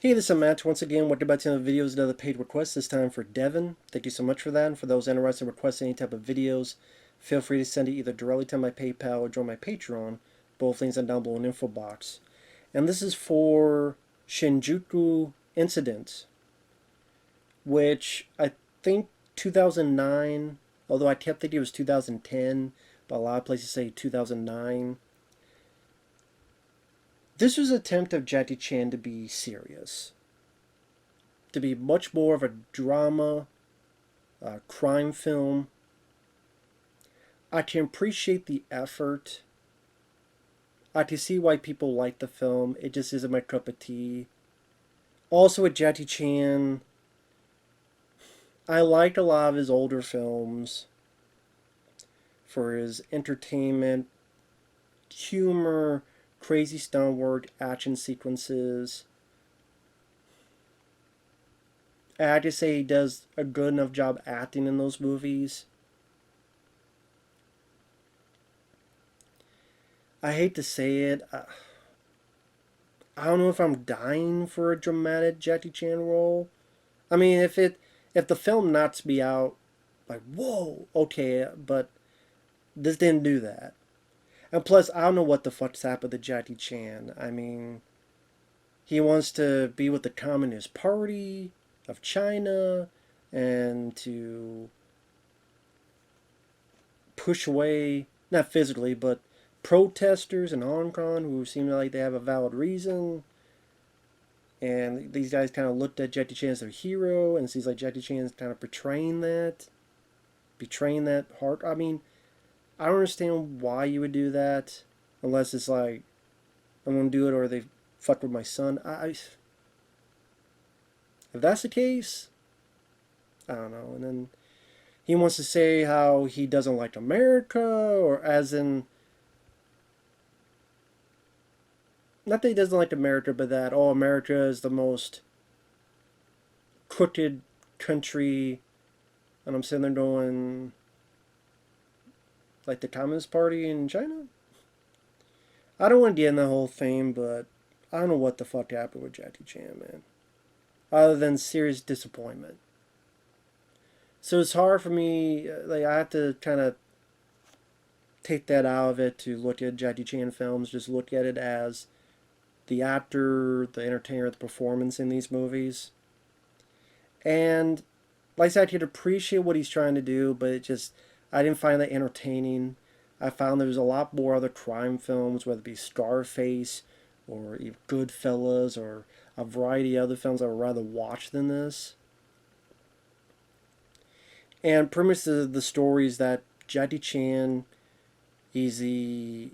Hey, this is Matt once again. What about 10 videos, another paid request, this time for Devon. Thank you so much for that. And for those interested in requesting any type of videos, feel free to send it either directly to my PayPal or join my Patreon. Both links are down below in the info box. And this is for Shinjuku Incident, which I think 2009, although I kept thinking it was 2010, but a lot of places say 2009. This was an attempt of Jackie Chan to be serious, to be much more of a drama, crime film. I can appreciate the effort. I can see why people like the film. It just isn't my cup of tea. Also, with Jackie Chan, I liked a lot of his older films for his entertainment, humor, crazy stunt work, action sequences. I have to say he does a good enough job acting in those movies. I hate to say it. I don't know if I'm dying for a dramatic Jackie Chan role. I mean, if the film knocks me out, like whoa, okay, but this didn't do that. And plus, I don't know what the fuck's happened to Jackie Chan. I mean, he wants to be with the Communist Party of China and to push away, not physically, but protesters in Hong Kong who seem like they have a valid reason. And these guys kind of looked at Jackie Chan as their hero, and it seems like Jackie Chan's kind of betraying that heart. I mean, I don't understand why you would do that, unless it's like I'm gonna do it or they fucked with my son. If that's the case, I don't know. And then he wants to say how he doesn't like America, or as in, not that he doesn't like America, but that America is the most crooked country. And I'm sitting there going, like the Communist Party in China? I don't want to get in the whole thing, but I don't know what the fuck happened with Jackie Chan, man. Other than serious disappointment. So it's hard for me, like, I have to kind of take that out of it to look at Jackie Chan films, just look at it as the actor, the entertainer, the performance in these movies. And like I said, I could appreciate what he's trying to do, but it just, I didn't find that entertaining. I found there was a lot more other crime films, whether it be Scarface or Goodfellas or a variety of other films I would rather watch than this. And pretty much the story is that Jackie Chan, he's the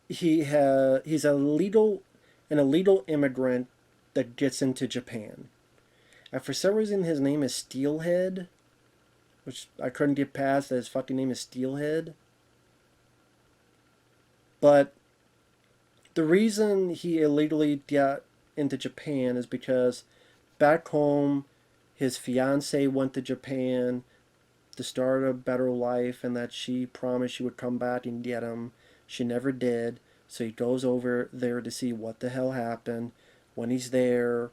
he's an illegal immigrant that gets into Japan. And for some reason his name is Steelhead, which I couldn't get past, that his fucking name is Steelhead. But the reason he illegally got into Japan is because back home his fiance went to Japan to start a better life, and that she promised she would come back and get him. She never did, so he goes over there to see what the hell happened. When he's there,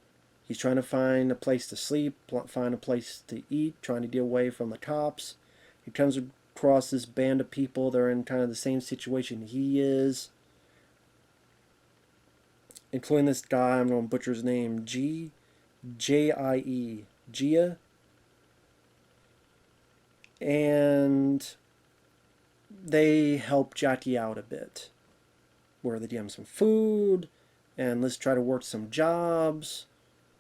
he's trying to find a place to sleep, find a place to eat, trying to get away from the cops. He comes across this band of people that are in kind of the same situation he is, including this guy, I'm going to butcher his name, Jie, Gia. And they help Jackie out a bit, where they give him some food, and let's try to work some jobs.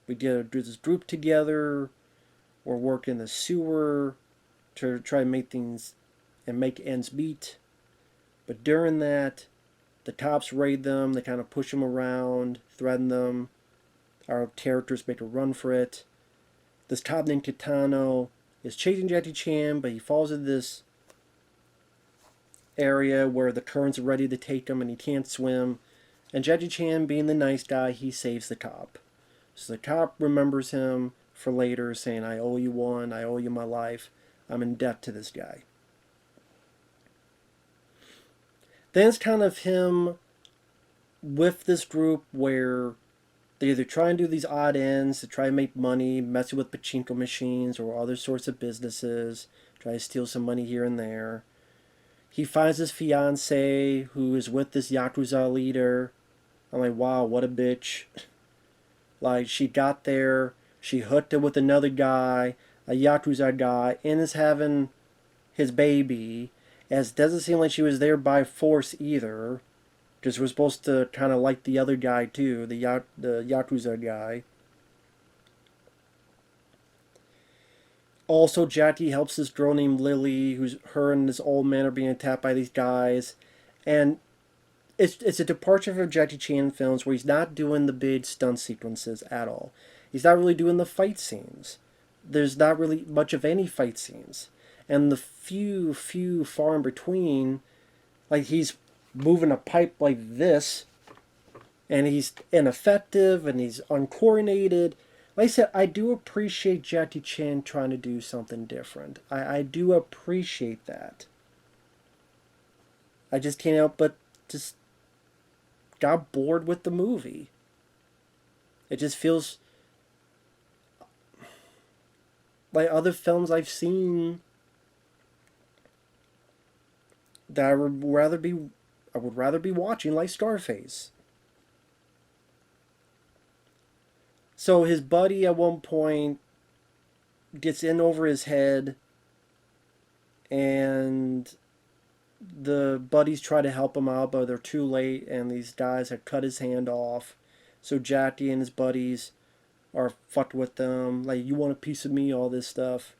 We do this group together. We're working the sewer to try to make things and make ends meet. But during that, the cops raid them. They kind of push them around, threaten them. Our characters make a run for it. This cop named Kitano is chasing Jackie Chan, but he falls into this area where the current's ready to take him and he can't swim. And Jackie Chan, being the nice guy, he saves the cop. So the cop remembers him for later, saying, I owe you one, I owe you my life, I'm in debt to this guy. Then it's kind of him with this group where They either try and do these odd ends to try and make money, messing with pachinko machines or other sorts of businesses, try to steal some money here and there. He finds his fiance who is with this Yakuza leader. I'm like, wow, what a bitch. Like, she got there, she hooked it with another guy, a Yakuza guy, and is having his baby. As it doesn't seem like she was there by force either. Because we're supposed to kind of like the other guy too, the Yakuza guy. Also, Jackie helps this girl named Lily, who's her and this old man are being attacked by these guys, and it's a departure from Jackie Chan films where he's not doing the big stunt sequences at all. He's not really doing the fight scenes. There's not really much of any fight scenes, and the few far in between, like he's moving a pipe like this, and he's ineffective and he's uncoordinated. Like I said, I do appreciate Jackie Chan trying to do something different. I do appreciate that. I just can't help but just got bored with the movie. It just feels like other films I've seen that I would rather be watching, like Scarface. So his buddy at one point gets in over his head, and the buddies try to help him out, but they're too late, and these guys have cut his hand off. So Jackie and his buddies are fucked with them. Like, you want a piece of me, all this stuff.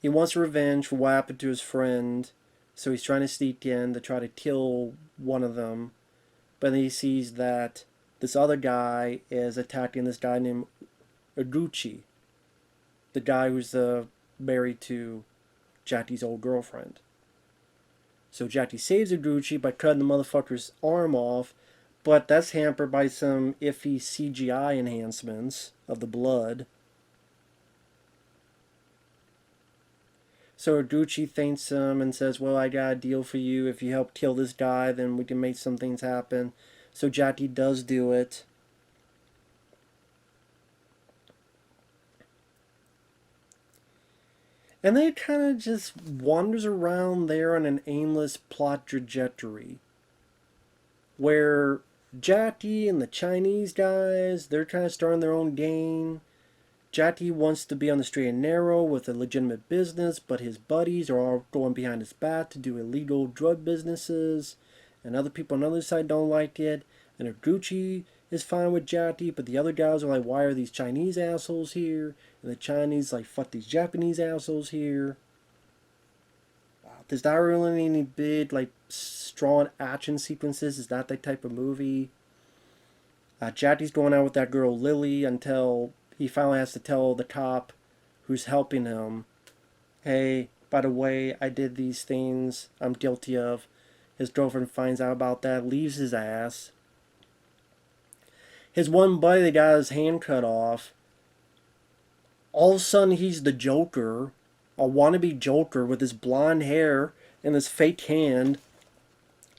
He wants revenge for what happened to his friend, so he's trying to sneak in to try to kill one of them. But then he sees that this other guy is attacking this guy named Odysee, the guy who's married to Jackie's old girlfriend. So Jackie saves Odysee by cutting the motherfucker's arm off, but that's hampered by some iffy CGI enhancements of the blood. So Odysee thanks him and says, well, I got a deal for you. If you help kill this guy, then we can make some things happen. So Jackie does do it. And then it kind of just wanders around there on an aimless plot trajectory. Where Jackie and the Chinese guys, they're kind of starting their own gang. Jackie wants to be on the straight and narrow with a legitimate business, but his buddies are all going behind his back to do illegal drug businesses. And other people on the other side don't like it. And Odysee is fine with Jackie, but the other guys are like, why are these Chinese assholes here? And the Chinese like, fuck these Japanese assholes here. There's not really any big, like, strong action sequences. It's not that type of movie. Jackie's going out with that girl Lily until he finally has to tell the cop who's helping him, hey, by the way, I did these things I'm guilty of. His girlfriend finds out about that, leaves his ass. His one buddy that got his hand cut off, all of a sudden he's the Joker, a wannabe Joker with his blonde hair and his fake hand,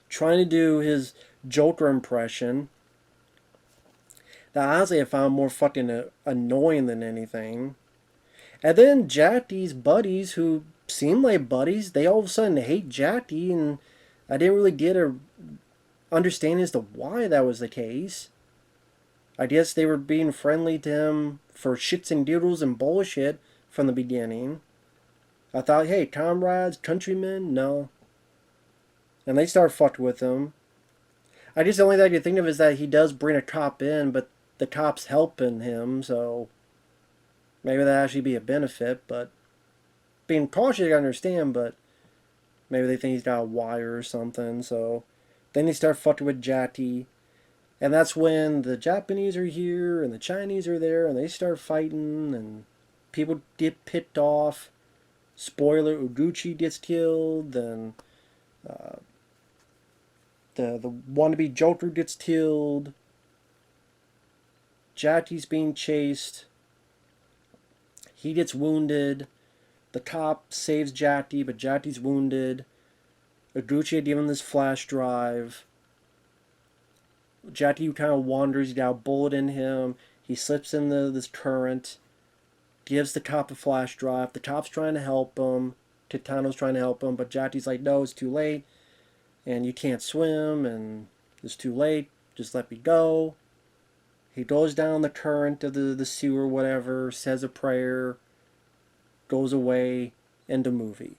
trying to do his Joker impression. That honestly I found more fucking annoying than anything. And then Jackie's buddies, who seem like buddies, they all of a sudden hate Jackie, and I didn't really get a understanding as to why that was the case. I guess they were being friendly to him for shits and giggles and bullshit from the beginning. I thought, hey, comrades, countrymen, no. And they start fucking with him. I guess the only thing I can think of is that he does bring a cop in, but the cop's helping him, so maybe that actually be a benefit, but being cautious I understand, but maybe they think he's got a wire or something, so then they start fucking with Jackie. And that's when the Japanese are here and the Chinese are there and they start fighting and people get picked off. Spoiler, Odysee gets killed, and the wannabe Joker gets killed. Jackie's being chased. He gets wounded. The cop saves Jackie, but Jackie's wounded. Odysee had given this flash drive. Jackie kind of wanders, he got a bullet in him. He slips into this current, gives the cop a flash drive. The cop's trying to help him. Titano's trying to help him, but Jackie's like, no, it's too late. And you can't swim, and it's too late. Just let me go. He goes down the current of the sewer, whatever, says a prayer, goes away, end of movie.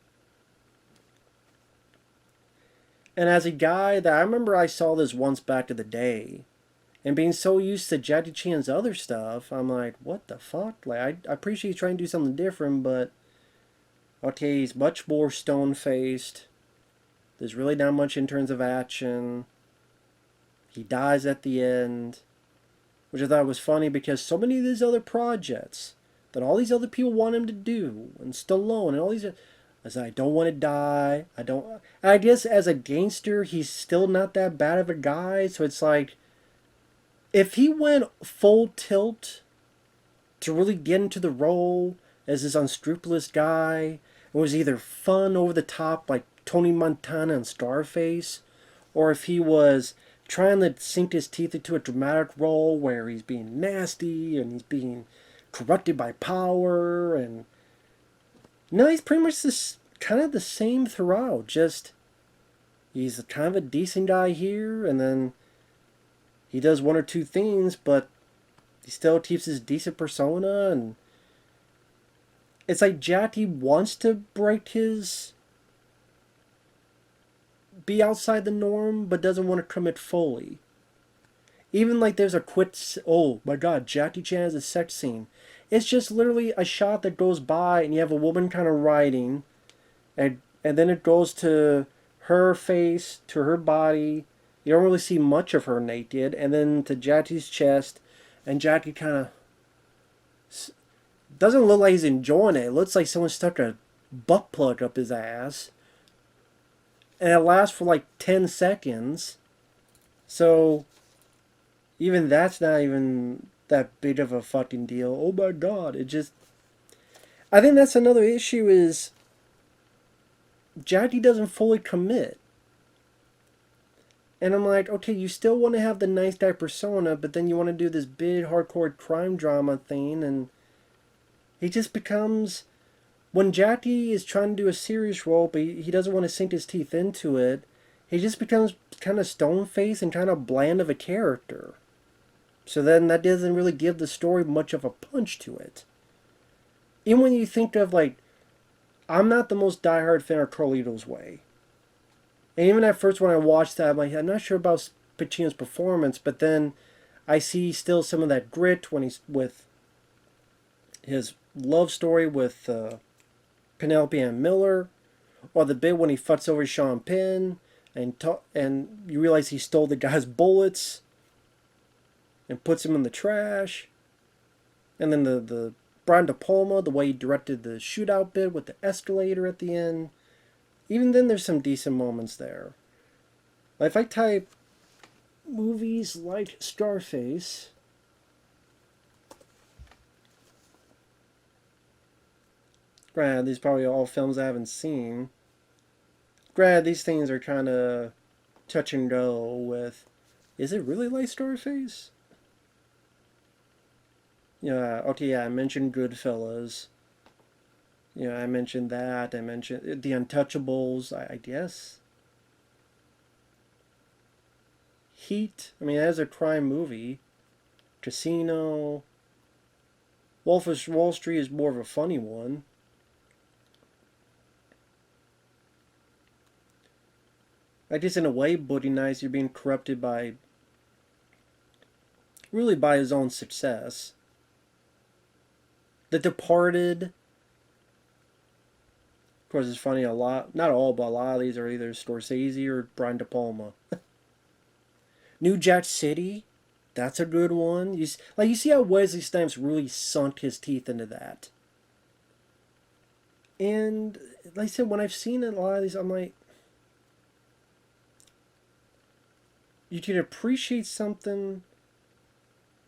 And as a guy that I remember I saw this once back in the day, and being so used to Jackie Chan's other stuff, I'm like, what the fuck? Like, I appreciate he's trying to do something different, but okay, he's much more stone-faced. There's really not much in terms of action. He dies at the end, which I thought was funny because so many of these other projects that all these other people want him to do, and Stallone and all these, I said, I don't want to die. I don't. And I guess as a gangster, he's still not that bad of a guy. So it's like, if he went full tilt to really get into the role as this unscrupulous guy, it was either fun over the top like Tony Montana and Scarface, or if he was trying to sink his teeth into a dramatic role where he's being nasty and he's being corrupted by power, and no, he's pretty much this kind of the same throughout. Just he's kind of a decent guy here, and then he does one or two things, but he still keeps his decent persona, and it's like Jackie wants to break his be outside the norm, but doesn't want to commit fully. Even like there's a oh my god, Jackie Chan has a sex scene. It's just literally a shot that goes by and you have a woman kind of riding, and then it goes to her face, to her body. You don't really see much of her naked, and then to Jackie's chest, and Jackie kind of doesn't look like he's enjoying it. It looks like someone stuck a butt plug up his ass. And it lasts for like 10 seconds. So, even that's not even that big of a fucking deal. Oh my god, it just... I think that's another issue is... Jackie doesn't fully commit. And I'm like, okay, you still want to have the nice guy persona, but then you want to do this big hardcore crime drama thing, and... He just becomes... When Jackie is trying to do a serious role, but he doesn't want to sink his teeth into it, he just becomes kind of stone-faced and kind of bland of a character. So then that doesn't really give the story much of a punch to it. Even when you think of, like, I'm not the most diehard fan of Carlito's Way. And even at first when I watched that, I'm like, I'm not sure about Pacino's performance, but then I see still some of that grit when he's with his love story with... Penelope Ann Miller, or the bit when he fucks over Sean Penn, and you realize he stole the guy's bullets, and puts him in the trash, and then the Brian De Palma, the way he directed the shootout bit with the escalator at the end, even then there's some decent moments there. Like if I type movies like Scarface... Granted, these are probably all films I haven't seen. Granted, these things are kind of touch and go with, is it really like Scarface? Yeah, okay, yeah, I mentioned Goodfellas. Yeah, I mentioned that. I mentioned The Untouchables, I guess. Heat, I mean, that is a crime movie. Casino. Wolf of Wall Street is more of a funny one. I guess in a way, Buddy Nice, you're being corrupted by... really by his own success. The Departed... Of course, it's funny, a lot... Not all, but a lot of these are either Scorsese or Brian De Palma. New Jack City? That's a good one. You see how Wesley Snipes really sunk his teeth into that. And, like I said, when I've seen a lot of these, I'm like... You can appreciate something,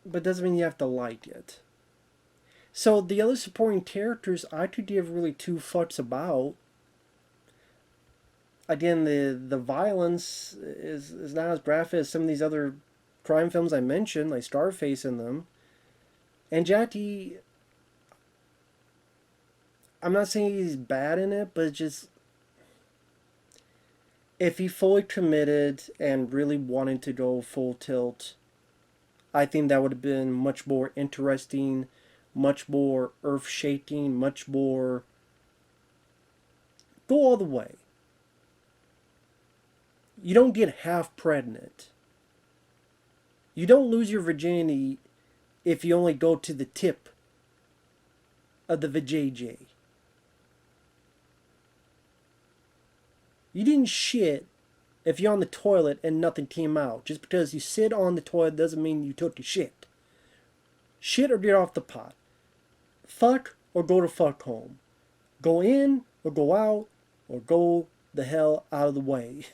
but doesn't mean you have to like it. So the other supporting characters I could give really two fucks about. again, the violence is not as graphic as some of these other crime films I mentioned, like Scarface in them. And Jackie, I'm not saying he's bad in it, but just if he fully committed and really wanted to go full tilt, I think that would have been much more interesting, much more earth shaking, much more go all the way. You don't get half pregnant. You don't lose your virginity if you only go to the tip of the vajayjay. You didn't shit if you're on the toilet and nothing came out. Just because you sit on the toilet doesn't mean you took a shit. Shit or get off the pot. Fuck or go to fuck home. Go in or go out or go the hell out of the way.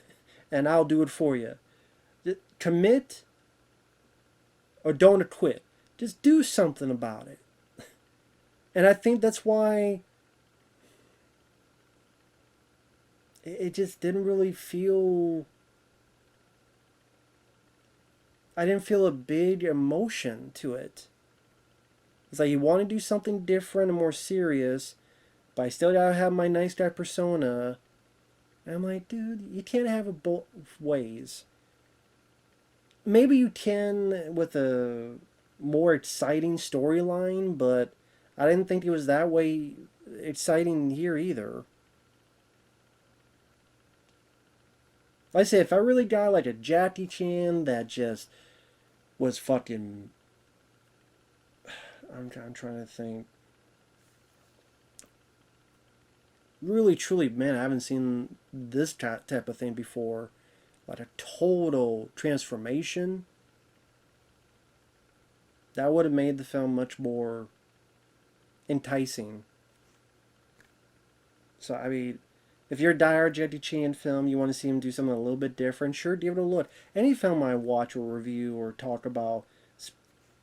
And I'll do it for you. Commit or don't quit. Just do something about it. And I think that's why it just didn't really feel. I didn't feel a big emotion to it. It's like you want to do something different and more serious, but I still gotta have my nice guy persona. And I'm like, dude, you can't have it both ways. Maybe you can with a more exciting storyline, but I didn't think it was that way exciting here either. Like I say, if I really got like a Jackie Chan that just was fucking. I'm trying to think. Really, truly, man, I haven't seen this type of thing before. Like a total transformation. That would have made the film much more enticing. So, I mean, if you're a diehard Jackie Chan film, you want to see him do something a little bit different, sure, give it a look. Any film I watch or review or talk about,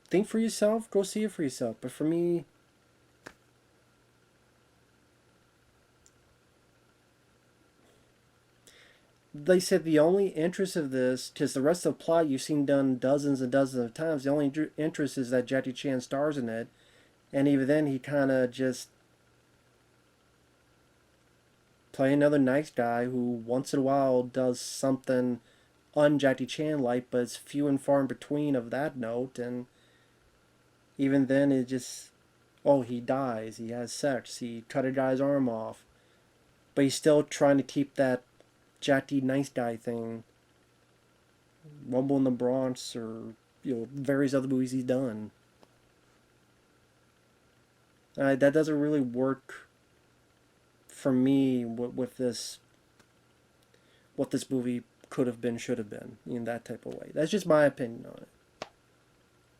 think for yourself, go see it for yourself. But for me, they said the only interest of this, because the rest of the plot you've seen done dozens and dozens of times, the only interest is that Jackie Chan stars in it. And even then, he kind of just play another nice guy who once in a while does something un-Jackie Chan like, but it's few and far in between of that note. And even then, it just, oh, he dies, he has sex, he cut a guy's arm off, but he's still trying to keep that Jackie nice guy thing. Rumble in the Bronx, or various other movies he's done. That doesn't really work for me with this. What this movie could have been, should have been, in that type of way. That's just my opinion on it.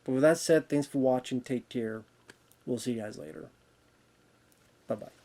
But with that said, thanks for watching. Take care. We'll see you guys later. Bye bye.